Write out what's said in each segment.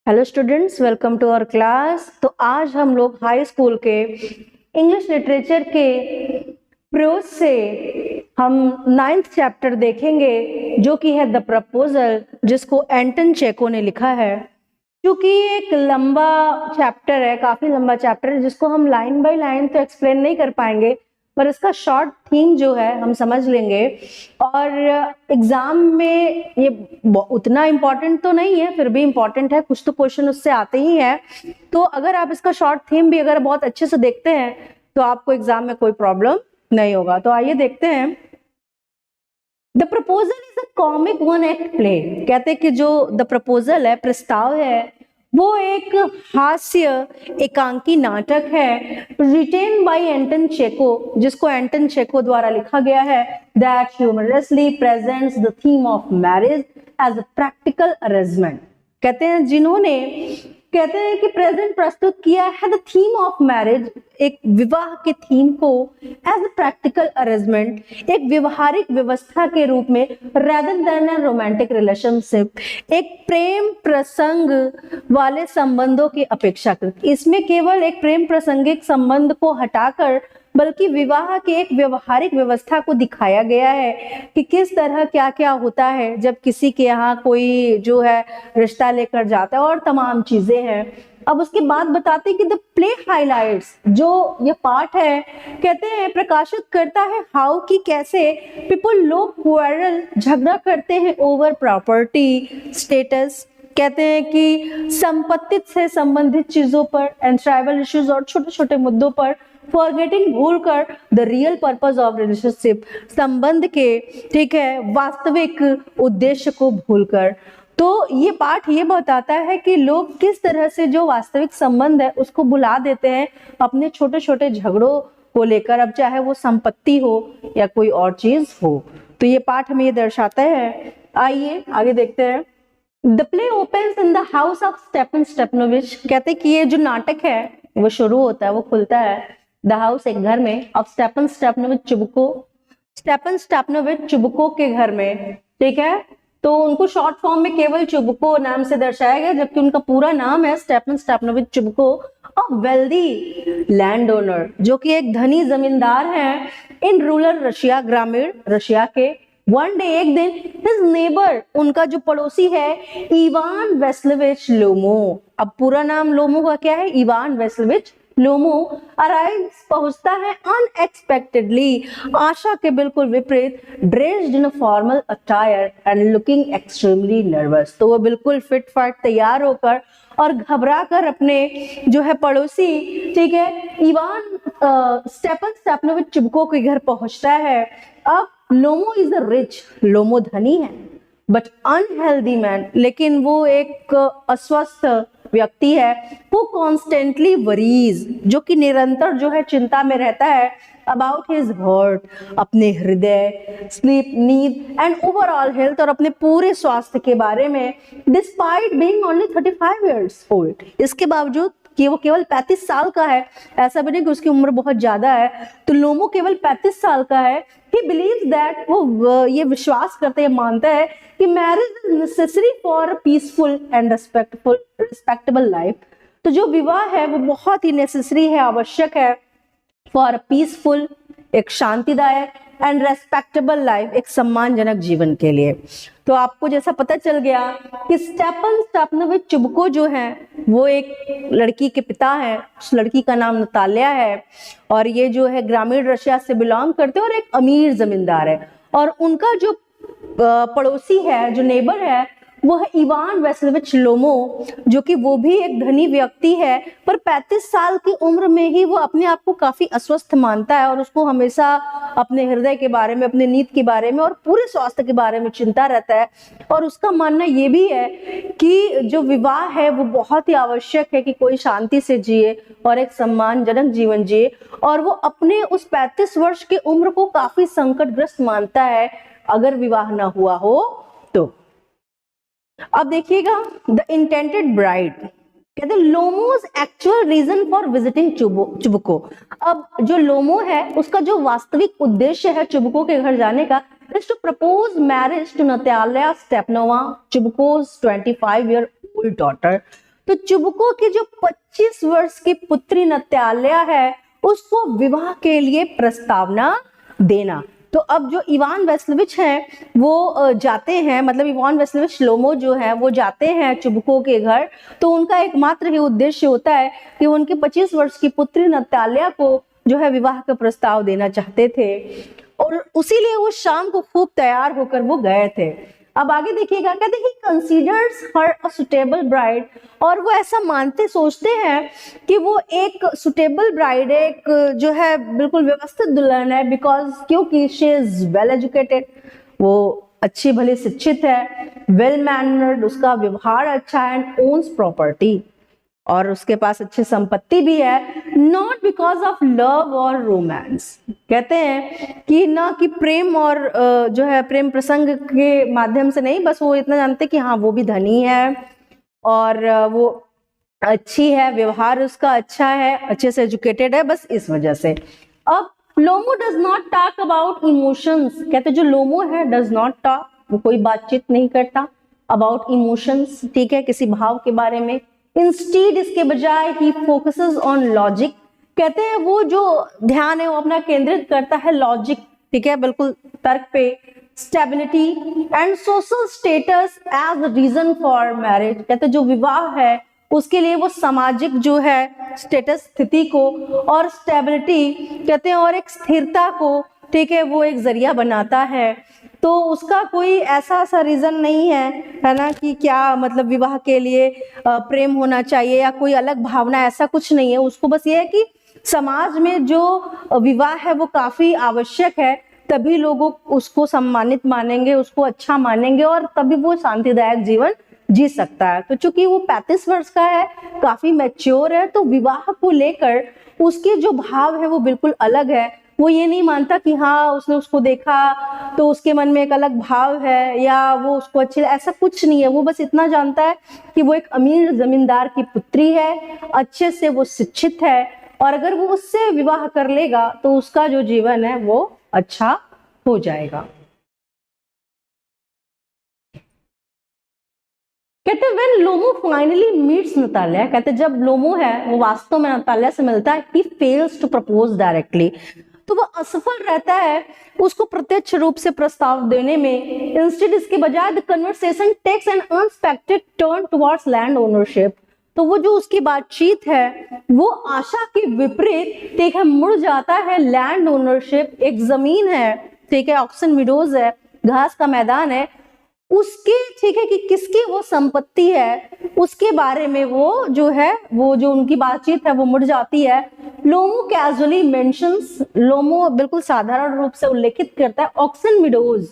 Hello students, welcome to our class. तो आज हम लोग हाई स्कूल के इंग्लिश लिटरेचर के प्रोज से हम 9th चैप्टर देखेंगे, जो कि है द प्रपोजल, जिसको एंटन चेको ने लिखा है। क्योंकि एक लंबा चैप्टर है, काफी लंबा चैप्टर है, जिसको हम लाइन बाय लाइन तो एक्सप्लेन नहीं कर पाएंगे, पर इसका शॉर्ट थीम जो है हम समझ लेंगे। और एग्जाम में ये उतना इम्पोर्टेंट तो नहीं है, फिर भी इम्पोर्टेंट है, कुछ तो क्वेश्चन उससे आते ही है। तो अगर आप इसका शॉर्ट थीम भी अगर बहुत अच्छे से देखते हैं तो आपको एग्जाम में कोई प्रॉब्लम नहीं होगा। तो आइए देखते हैं। The proposal is a comic one act play. कहते हैं कि जो द प्रपोजल है, प्रस्ताव है, वो एक हास्य एकांकी नाटक है, रिटेन बाय एंटन चेको, जिसको एंटन चेको द्वारा लिखा गया है, that humorously presents the theme of marriage as a practical arrangement. कहते हैं जिन्होंने कहते हैं कि प्रेजेंट प्रस्तुत किया है द थीम ऑफ मैरिज, एक विवाह के थीम को, एज अ प्रैक्टिकल अरेंजमेंट, एक व्यवहारिक व्यवस्था के रूप में, rather than a romantic relationship, एक प्रेम प्रसंग वाले संबंधों की अपेक्षाकृत। इसमें केवल एक प्रेम प्रसंगिक संबंध को हटाकर बल्कि विवाह की एक व्यवहारिक व्यवस्था को दिखाया गया है कि किस तरह क्या क्या होता है जब किसी के यहाँ कोई जो है रिश्ता लेकर जाता है, और तमाम चीजें हैं। अब उसके बाद बताते हैं कि द प्ले हाइलाइट्स, जो ये पार्ट है, कहते हैं प्रकाशित करता है हाउ कि कैसे पीपल लोग क्वारल, झगड़ा करते हैं ओवर प्रॉपर्टी स्टेटस। कहते हैं कि संपत्ति से संबंधित चीजों पर एंड ट्राइबल इश्यूज और छोटे छोटे मुद्दों पर, फॉरगेटिंग, भूलकर the real purpose of relationship, संबंध के, ठीक है, वास्तविक उद्देश्य को भूलकर। तो ये पाठ ये बताता है कि लोग किस तरह से जो वास्तविक संबंध है उसको भुला देते हैं अपने छोटे छोटे झगड़ों को लेकर, अब चाहे वो संपत्ति हो या कोई और चीज हो। तो ये पाठ हमें ये दर्शाता है। आइए आगे देखते हैं। The play opens in the house of Stefan Stepanovich. कहते कि ये जो नाटक है वो शुरू होता है, वो खुलता है द हाउस, एक घर में, of Stefan Stepanovich Chubukov, Stefan Stepanovich Chubukov के घर में, ठीक है। तो उनको शॉर्ट फॉर्म में केवल चुबको नाम से दर्शाया गया, जबकि उनका पूरा नाम है Stefan Stepanovich Chubukov, a wealthy land owner, जो कि एक धनी जमींदार हैं इन रूरल रशिया, ग्रामीण रशिया के। वन डे, एक दिन, हिज नेबर, उनका जो पड़ोसी है, इवान वेस्लविच लोमो, अब पूरा नाम लोमो का क्या है, इवान वेस्लविच लोमो, अराइव्स, पहुंचता है, अनएक्सपेक्टेडली, आशा के बिल्कुल विपरीत, dressed in a formal attire and looking extremely nervous. तो वो बिल्कुल फिट फाट तैयार होकर और घबरा कर अपने जो है पड़ोसी, ठीक है, इवान स्टेफन स्टेपनोविच चुबको के घर पहुंचता है। अब लोमो इज अ रिच, लोमो धनी है, बट अनहेल्दी मैन, लेकिन वो एक अस्वस्थ व्यक्ति है। वो कॉन्स्टेंटली वरीज, जो कि निरंतर जो है चिंता में रहता है, अबाउट हिज हार्ट, अपने हृदय, स्लीप, नींद एंड ओवरऑल हेल्थ, और अपने पूरे स्वास्थ्य के बारे में, despite being only 35 years old, इसके बावजूद कि वो केवल 35 साल का है। ऐसा भी नहीं कि उसकी उम्र बहुत ज्यादा है, तो लोमो केवल 35 साल का है। He believes that, वो ये विश्वास करते हैं, मानता है कि marriage is necessary for peaceful and respectable life. तो जो विवाह है वो बहुत ही नेसेसरी है, आवश्यक है, फॉर पीसफुल, एक शांतिदायक, एंड रेस्पेक्टेबल लाइफ, एक सम्मानजनक जीवन के लिए। तो आपको जैसा पता चल गया कि स्टेफन स्टेपनोविच चुबको जो है वो एक लड़की के पिता हैं, उस लड़की का नाम नताल्या है, और ये जो है ग्रामीण रशिया से बिलोंग करते हैं और एक अमीर जमींदार है। और उनका जो पड़ोसी है, जो नेबर है, वो है इवान वेस्लविच लोमो, जो कि वो भी एक धनी व्यक्ति है, पर 35 साल की उम्र में ही वो अपने आप को काफी अस्वस्थ मानता है, और उसको हमेशा अपने हृदय के बारे में, अपने नींद के बारे में और पूरे स्वास्थ्य के बारे में चिंता रहता है। और उसका मानना ये भी है कि जो विवाह है वो बहुत ही आवश्यक है कि कोई शांति से जिए और एक सम्मानजनक जीवन जिए, और वो अपने उस 35 वर्ष की उम्र को काफी संकटग्रस्त मानता है अगर विवाह ना हुआ हो तो। अब देखिएगा, द इंटेंटेड ब्राइड, कहते हैं Lomov's actual reason for visiting Chubukov. अब जो लोमो है उसका जो वास्तविक उद्देश्य है चुबको के घर जाने का, is to propose marriage to Natalya Stepanova, Chubukov's 25 year old daughter. तो चुबुको की जो 25 वर्ष की पुत्री नत्याल्या है उसको विवाह के लिए प्रस्तावना देना। तो अब जो इवान वेस्लोविच है वो जाते हैं, मतलब इवान वेस्लोविच श्लोमो जो है वो जाते हैं चुबुको के घर। तो उनका एकमात्र ही उद्देश्य होता है कि उनकी 25 वर्ष की पुत्री नत्याल्या को जो है विवाह का प्रस्ताव देना चाहते थे, और उसीलिए वो शाम को खूब तैयार होकर वो गए थे। अब आगे देखिएगा, कहते ही considers her a suitable bride, और वो ऐसा मानते सोचते हैं कि वो एक सुटेबल ब्राइड है, एक जो है बिल्कुल व्यवस्थित दुल्हन है, बिकॉज क्योंकि शी इज वेल एजुकेटेड, वो अच्छी भली शिक्षित है, वेल मैनर्ड, उसका व्यवहार अच्छा है, एंड ओन्स प्रॉपर्टी, और उसके पास अच्छी संपत्ति भी है, नॉट बिकॉज ऑफ लव और रोमांस। कहते हैं कि ना कि प्रेम और जो है प्रेम प्रसंग के माध्यम से नहीं, बस वो इतना जानते कि हाँ वो भी धनी है और वो अच्छी है, व्यवहार उसका अच्छा है, अच्छे से एजुकेटेड है, बस इस वजह से। अब Lomov does not talk about emotions, कहते जो लोमो है डज नॉट टॉक, वो कोई बातचीत नहीं करता अबाउट इमोशंस, ठीक है, किसी भाव के बारे में। इंस्टीड इसके बजाय ही फोकसेस ऑन लॉजिक, कहते हैं वो जो ध्यान है वो अपना केंद्रित करता है लॉजिक, ठीक है, बिल्कुल तर्क पे, stability and social status as reason for marriage, कहते जो विवाह है उसके लिए वो सामाजिक जो है स्टेटस स्थिति को और स्टेबिलिटी कहते हैं और एक स्थिरता को, ठीक है, वो एक जरिया बनाता है। तो उसका कोई ऐसा रीजन नहीं है ना, कि क्या मतलब विवाह के लिए प्रेम होना चाहिए या कोई अलग भावना, ऐसा कुछ नहीं है। उसको बस ये है कि समाज में जो विवाह है वो काफी आवश्यक है, तभी लोग उसको सम्मानित मानेंगे, उसको अच्छा मानेंगे, और तभी वो शांतिदायक जीवन जी सकता है। तो चूंकि वो 35 वर्ष का है, काफी मैच्योर है, तो विवाह को लेकर उसके जो भाव है वो बिल्कुल अलग है। वो ये नहीं मानता कि हाँ उसने उसको देखा तो उसके मन में एक अलग भाव है या वो उसको अच्छी, ऐसा कुछ नहीं है। वो बस इतना जानता है कि वो एक अमीर जमींदार की पुत्री है, अच्छे से वो शिक्षित है, और अगर वो उससे विवाह कर लेगा तो उसका जो जीवन है वो अच्छा हो जाएगा। कहते व्हेन लोमो फाइनली मीट्स नताल्या, कहते जब लोमो है वो वास्तव में नताल्या से मिलता है, he fails to propose directly, तो वो असफल रहता है उसको प्रत्यक्ष रूप से प्रस्ताव देने में। इंस्टेड इसके बजाय the conversation takes an unexpected turn towards land ownership, तो वो जो उसकी बातचीत है वो आशा के विपरीत, ठीक है, मुड़ जाता है लैंड ओनरशिप, एक जमीन है, ठीक है, ऑक्सन मीडोज है, घास का मैदान है, उसके, ठीक है, कि किसकी वो संपत्ति है उसके बारे में वो जो है, वो जो उनकी बातचीत है वो मुड़ जाती है। लोमो कैजुअली मेंशंस, लोमो बिल्कुल साधारण रूप से उल्लेखित करता है ऑक्सन मीडोज,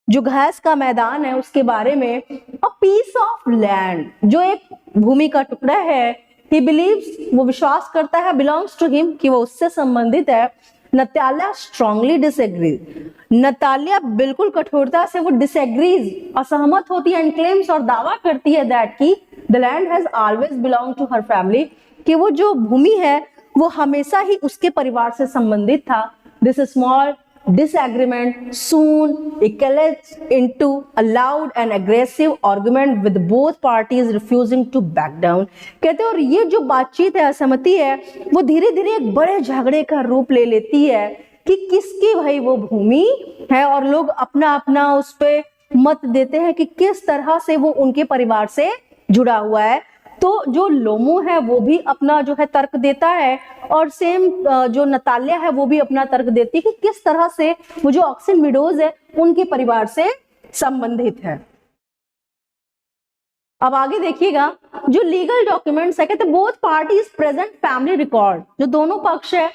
जो घास का मैदान है उसके बारे में, अ पीस ऑफ लैंड, जो एक भूमि का टुकड़ा है, ही बिलीव्स, वो विश्वास करता है, बिलोंग्स टू हिम, कि वो उससे संबंधित है। नताल्या स्ट्रांगली डिसएग्रीज, नताल्या बिल्कुल कठोरता से वो डिसएग्रीज, असहमत होती है, एंड क्लेम्स, और दावा करती है दैट की the land has always belong to her family, कि वो जो भूमि है वो हमेशा ही उसके परिवार से संबंधित था। This small disagreement soon escalates into a loud and aggressive argument with both parties refusing to back down, कहते हैं और ये जो बातचीत है, असहमति है, वो धीरे धीरे एक बड़े झगड़े का रूप ले लेती है कि किसकी भाई वो भूमि है, और लोग अपना अपना उस पे मत देते हैं कि किस तरह से वो उनके परिवार से जुड़ा हुआ है। तो जो लोमो है वो भी अपना जो है तर्क देता है, और सेम जो नताल्या है वो भी अपना तर्क देती है कि किस तरह से वो जो ऑक्सन मीडोज है उनके परिवार से संबंधित है। अब आगे देखिएगा, जो लीगल डॉक्यूमेंट्स है, कहते both parties present family record, जो दोनों पक्ष है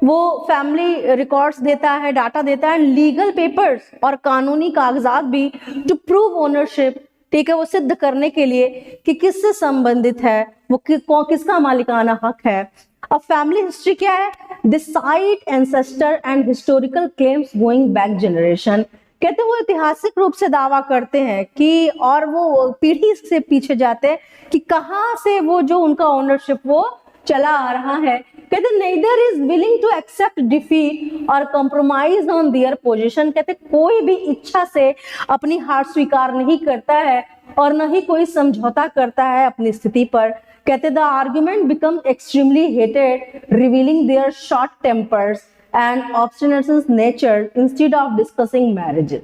वो फैमिली रिकॉर्ड्स देता है, डाटा देता है, लीगल पेपर्स और कानूनी कागजात भी, टू प्रूव ओनरशिप, ठीक है, वो सिद्ध करने के लिए कि किससे संबंधित है वो, किसका मालिकाना हक है। अब फैमिली हिस्ट्री क्या है, the site, ancestor and historical claims going back generation, कहते वो ऐतिहासिक रूप से दावा करते हैं कि, और वो पीढ़ी से पीछे जाते हैं कि कहाँ से वो जो उनका ओनरशिप वो चला आ रहा है। कहते neither is willing to accept defeat और compromise on their position, कहते कोई भी इच्छा से अपनी हार स्वीकार नहीं करता है और न ही कोई समझौता करता है अपनी स्थिति पर। कहते the argument become extremely heated, revealing their short tempers and obstinate nature instead of discussing marriage.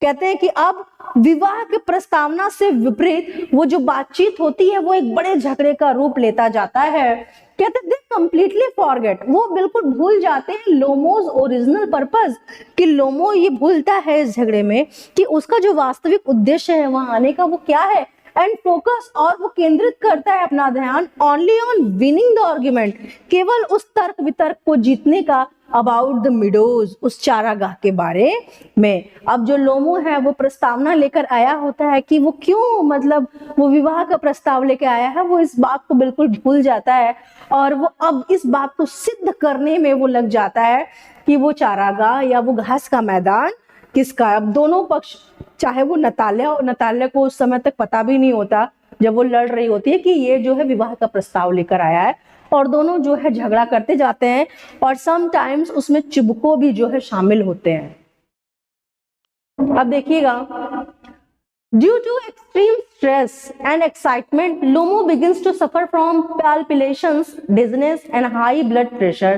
कहते हैं कि अब विवाह के प्रस्तावना से विपरीत वो जो बातचीत होती है वो एक बड़े झगड़े का रूप लेता जाता है। कहते दे कंप्लीटली फॉरगेट, वो बिल्कुल भूल जाते हैं लोमोज ओरिजिनल पर्पस, कि लोमो ये भूलता है इस झगड़े में कि उसका जो वास्तविक उद्देश्य है वहां आने का वो क्या है, एंड फोकस, और वो केंद्रित करता है अपना ध्यान only on winning the argument, केवल उस तर्क वितर्क को जीतने का, अबाउट द मिडोज, उस चारागाह के बारे में। अब जो लोमो है वो प्रस्तावना लेकर आया होता है कि वो क्यों, मतलब वो विवाह का प्रस्ताव लेकर आया है, वो इस बात को बिल्कुल भूल जाता है और वो अब इस बात को सिद्ध करने में वो लग जाता है कि वो चारागाह या वो घास का मैदान किसका है। अब दोनों पक्ष, चाहे वो नताल्या को उस समय तक पता भी नहीं होता जब वो लड़ रही होती है कि ये जो है विवाह का प्रस्ताव लेकर आया है, और दोनों जो है झगड़ा करते जाते हैं और समटाइम्स उसमें चिबुको भी जो है शामिल होते हैं। अब देखिएगा, due to extreme stress and excitement Lomov begins to suffer from palpitations, dizziness and high blood pressure.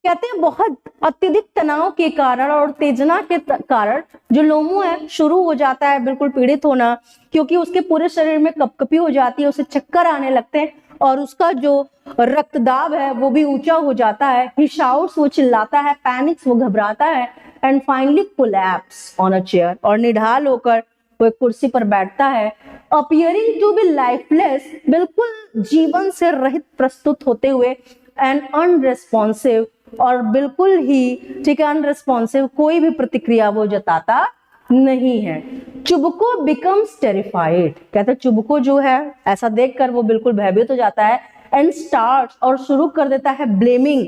कहते हैं बहुत अत्यधिक तनाव के कारण और उत्तेजना के कारण जो लोमो है शुरू हो जाता है बिल्कुल पीड़ित होना, क्योंकि उसके पूरे शरीर में कपकपी हो जाती है, उसे चक्कर आने लगते हैं और उसका जो रक्तदाब है वो भी ऊंचा हो जाता है। ही शाउट्स, वो चिल्लाता है, पैनिक्स, वो घबराता है, and finally collapse on a chair, और निढाल होकर वो एक कुर्सी पर बैठता है, अपीयरिंग टू बी लाइफलेस, बिल्कुल जीवन से रहित प्रस्तुत होते हुए, एंड अनरेस्पॉन्सिव, और बिल्कुल ही ठीक है अनरेस्पॉन्सिव, कोई भी प्रतिक्रिया वो जताता नहीं है। चुबको बिकम्स टेरिफाइड, कहते चुबको जो है ऐसा देखकर वो बिल्कुल भयभीत हो जाता है, एंड स्टार्ट्स, और शुरू कर देता है ब्लेमिंग,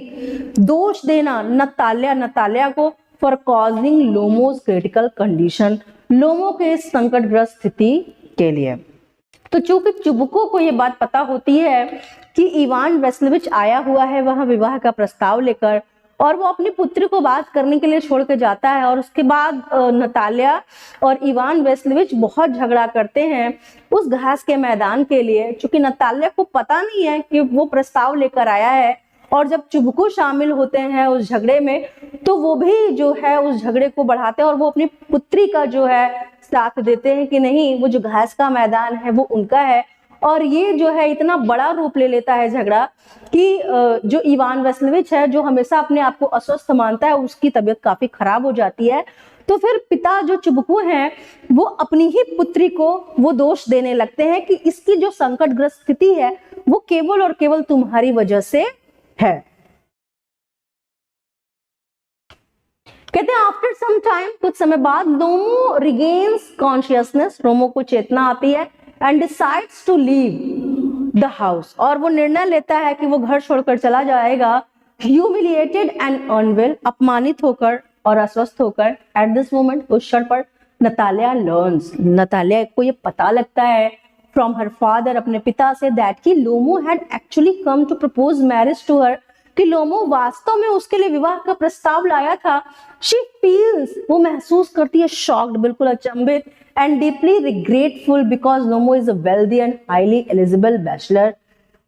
दोष देना नताल्या को, फॉर कॉजिंग लोमोस क्रिटिकल कंडीशन, लोमो के संकटग्रस्त स्थिति के लिए। तो चूंकि चुबको को ये बात पता होती है कि इवान वेस्लिविच आया हुआ है वहां विवाह का प्रस्ताव लेकर, और वो अपनी पुत्री को बात करने के लिए छोड़ के जाता है, और उसके बाद नताल्या और इवान वेस्लिविच बहुत झगड़ा करते हैं उस घास के मैदान के लिए। चूंकि नताल्या को पता नहीं है कि वो प्रस्ताव लेकर आया है, और जब चुबको शामिल होते हैं उस झगड़े में तो वो भी जो है उस झगड़े को बढ़ाते हैं और वो अपनी पुत्री का जो है साथ देते हैं कि नहीं, वो जो घास का मैदान है वो उनका है। और ये जो है इतना बड़ा रूप ले लेता है झगड़ा कि जो इवान वेस्लिविच है, जो हमेशा अपने आप को अस्वस्थ मानता है, उसकी तबीयत काफी खराब हो जाती है। तो फिर पिता जो चुबको हैं वो अपनी ही पुत्री को वो दोष देने लगते हैं कि इसकी जो संकटग्रस्त स्थिति है वो केवल और केवल तुम्हारी वजह से है। कहते हैं आफ्टर सम टाइम, कुछ समय बाद, लोमो रिगेन्स कॉन्शियसनेस, लोमो को चेतना आती है, and decides to leave the house, और वो निर्णय लेता है कि वो घर छोड़कर चला जाएगा, ह्यूमिलिएटेड एंड अनवेल, अपमानित होकर और अस्वस्थ होकर। एट दिस मोमेंट, उस क्षण पर, नताल्या लर्न्स, नताल्या को ये पता लगता है फ्रॉम हर फादर, अपने पिता से, दैट कि Lomov had actually come to propose marriage to her, कि लोमो वास्तव में उसके लिए विवाह का प्रस्ताव लाया था। शी फील्स, वो महसूस करती है शॉक्ड, बिल्कुल अचंभित, and deeply regretful, because Lomov is a wealthy and highly eligible bachelor,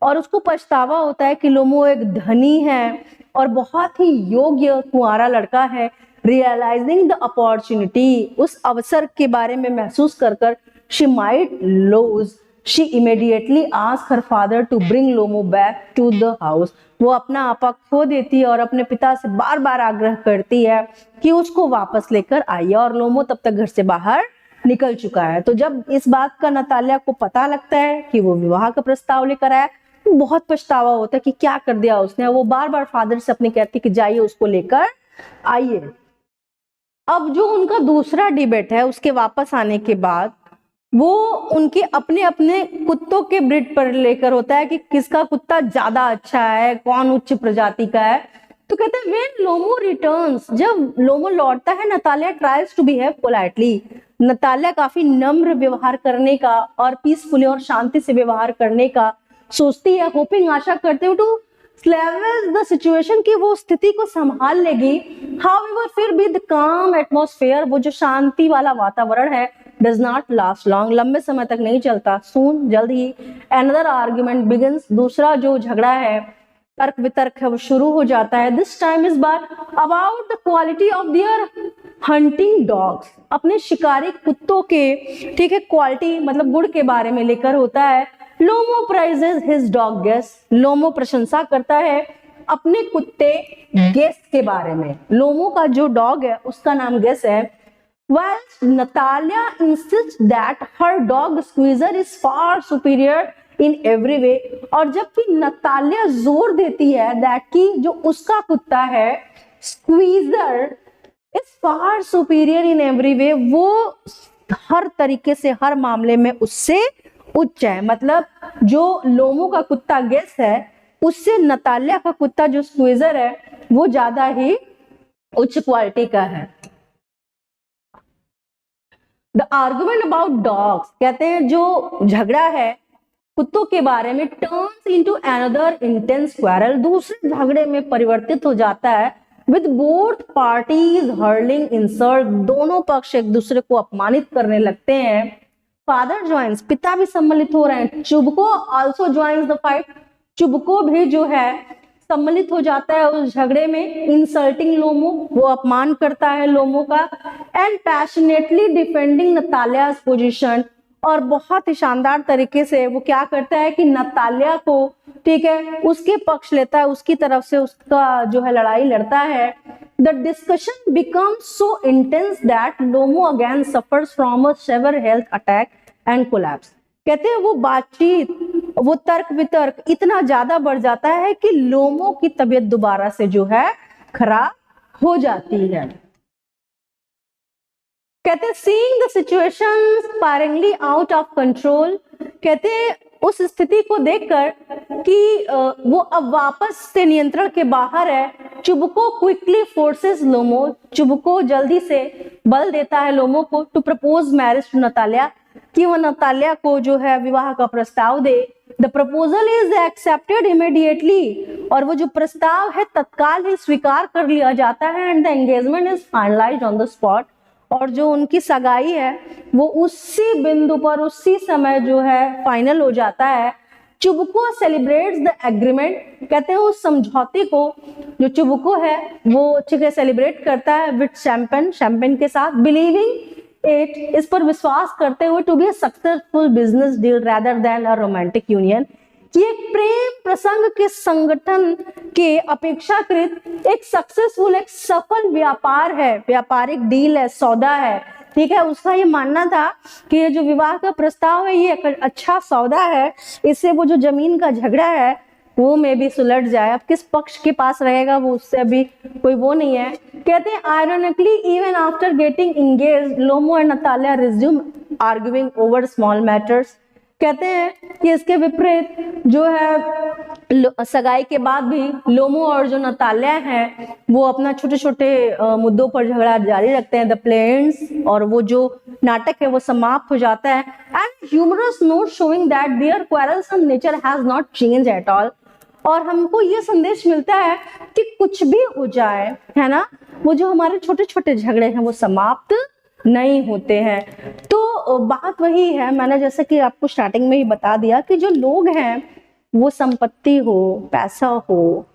और उसको पछतावा होता है कि लोमो एक धनी है और बहुत ही योग्य कुंवारा लड़का है। रियलाइजिंग द अपॉर्चुनिटी, उस अवसर के बारे में महसूस कर she might lose, she immediately asked her father to bring Lomo back to the house. वो अपना आपा खो देती है और अपने पिता से बार बार आग्रह करती है कि उसको वापस लेकर आइए, और लोमो तब तक घर से बाहर निकल चुका है। तो जब इस बात का नताल्या को पता लगता है कि वो विवाह का प्रस्ताव लेकर आया, तो बहुत पछतावा होता है कि क्या कर दिया उसने। वो बार बार फादर से अपने कहती कि जाइए उसको लेकर आइए। अब जो उनका दूसरा डिबेट है उसके वापस आने के बाद, वो उनके अपने अपने कुत्तों के ब्रीड पर लेकर होता है कि किसका कुत्ता ज्यादा अच्छा है, कौन उच्च प्रजाति का है। तो कहते हैं व्हेन लोमो रिटर्न्स, जब लोमो लौटता है, Natalya tries to behave politely, Natalya काफी नम्र व्यवहार करने का और पीसफुली और शांति से व्यवहार करने का सोचती है, होपिंग, आशा करते हुए टू स्लेवल द सिचुएशन, की वो स्थिति को संभाल लेगी। हाउएवर, फिर भी द काम एटमॉस्फेयर, वो जो शांति वाला वातावरण है डज नॉट लास्ट लॉन्ग, लंबे समय तक नहीं चलता। सून, जल्द ही। अनदर आर्ग्यूमेंट बिगिंस, दूसरा जो झगड़ा है, तर्क वितर्क है, वो शुरू हो जाता है। दिस टाइम इस बार about the quality of their hunting dogs, अपने शिकारी कुत्तों के, ठीक है, क्वालिटी मतलब गुण के बारे में लेकर होता है। लोमो प्राइजेस हिज डॉग गेस, लोमो प्रशंसा करता है अपने कुत्ते गेस के बारे में। लोमो का जो डॉग है उसका नाम गेस है। While Natalia insists that her dog Squeezer is far superior in every way, और जबकि नतालिया जोर देती है दैट कि जो उसका कुत्ता है squeezer is far superior in every way, वो हर तरीके से, हर मामले में उससे उच्च है। मतलब जो लोमो का कुत्ता गेस है उससे नतालिया का कुत्ता जो स्क्वीजर है वो ज्यादा ही उच्च क्वालिटी का है। द आर्गुमेंट अबाउट डॉग्स, कहते हैं जो झगड़ा है कुत्तों के बारे में, turns into another intense quarrel, दूसरे झगड़े में परिवर्तित हो जाता है। With both parties hurling insult, दोनों पक्ष एक दूसरे को अपमानित करने लगते हैं। फादर ज्वाइंस, पिता भी सम्मिलित हो रहे हैं। चुबको आल्सो ज्वाइंस द फाइट, चुबको भी जो है सम्मिलित हो जाता है उस झगड़े में। इंसल्टिंग लोमो, वो अपमान करता है लोमो का। एंड पैशनेटली डिफेंडिंग नतालियाज पोजीशन, और बहुत ही शानदार तरीके से वो क्या करता है कि नतालिया को, ठीक है, उसके पक्ष लेता है, उसकी तरफ से उसका जो है लड़ाई लड़ता है। The discussion becomes so intense that Lomov again suffers from a severe health attack and collapse, कहते हैं वो बातचीत, वो तर्क वितर्क इतना ज्यादा बढ़ जाता है कि लोमो की तबीयत दोबारा से जो है खराब हो जाती है। कहते हैं seeing the situation spirallingly out of control, कहते हैं उस स्थिति को देखकर कि वो अब वापस से नियंत्रण के बाहर है। चुबको क्विकली फोर्सेस लोमो, चुबको जल्दी से बल देता है लोमो को to propose marriage to Natalia, कि वो नतालिया को जो है विवाह का प्रस्ताव दे। The proposal is accepted immediately, और वो जो प्रस्ताव है तत्काल ही स्वीकार कर लिया जाता है। And the engagement is finalised on the spot, और जो उनकी सगाई है वो उसी बिंदु पर उसी समय जो है फाइनल हो जाता है। चुबको सेलिब्रेट्स द एग्रीमेंट, कहते हैं उस समझौते को जो चुबको है वो, ठीक है, सेलिब्रेट करता है विद शैंपेन, शैंपेन के साथ। बिलीविंग इट, इस पर विश्वास करते हुए, to be a successful business deal rather than a romantic union, कि एक प्रेम प्रसंग के संगठन के अपेक्षाकृत एक सक्सेसफुल, एक सफल व्यापार है, व्यापारिक डील है, सौदा है, ठीक है। उसका ये मानना था कि ये जो विवाह का प्रस्ताव है ये एक अच्छा सौदा है, इससे वो जो जमीन का झगड़ा है वो में भी सुलझ जाए। अब किस पक्ष के पास रहेगा वो उससे अभी कोई वो नहीं है। कहते हैं ironically even after getting engaged Lomov and Natalia resume arguing over small matters, कहते हैं कि इसके विपरीत जो है सगाई के बाद भी लोमो और जो नतालिया हैं वो अपना छोटे छोटे मुद्दों पर झगड़ा जारी रखते हैं। द प्लेन्स, और वो जो नाटक है वो समाप्त हो जाता है। And humorous note showing that their quarrelsome nature has not change at all, और हमको ये संदेश मिलता है कि कुछ भी हो जाए, है ना, वो जो हमारे छोटे छोटे झगड़े हैं वो समाप्त नहीं होते हैं। तो बात वही है, मैंने जैसे कि आपको स्टार्टिंग में ही बता दिया कि जो लोग हैं वो संपत्ति हो, पैसा हो,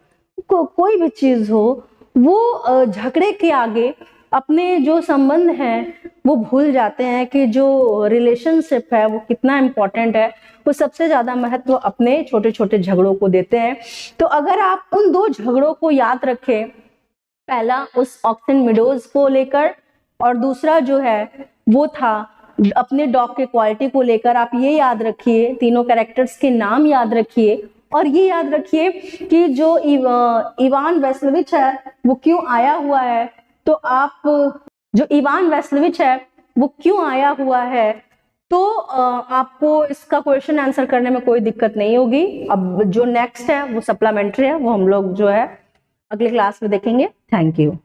कोई भी चीज हो, वो झगड़े के आगे अपने जो संबंध हैं वो भूल जाते हैं कि जो रिलेशनशिप है वो कितना इम्पोर्टेंट है। वो सबसे ज्यादा महत्व अपने छोटे छोटे झगड़ों को देते हैं। तो अगर आप उन दो झगड़ों को याद रखें, पहला उस ऑक्सन मिडोज को लेकर और दूसरा जो है वो था अपने डॉग के क्वालिटी को लेकर, आप ये याद रखिए, तीनों कैरेक्टर्स के नाम याद रखिए, और ये याद रखिए कि जो इवान वेस्लोविच है वो क्यों आया हुआ है। तो आप जो इवान वेस्लोविच है वो क्यों आया हुआ है, तो आपको इसका क्वेश्चन आंसर करने में कोई दिक्कत नहीं होगी। अब जो नेक्स्ट है वो सप्लीमेंट्री है, वो हम लोग जो है अगले क्लास में देखेंगे। Thank you.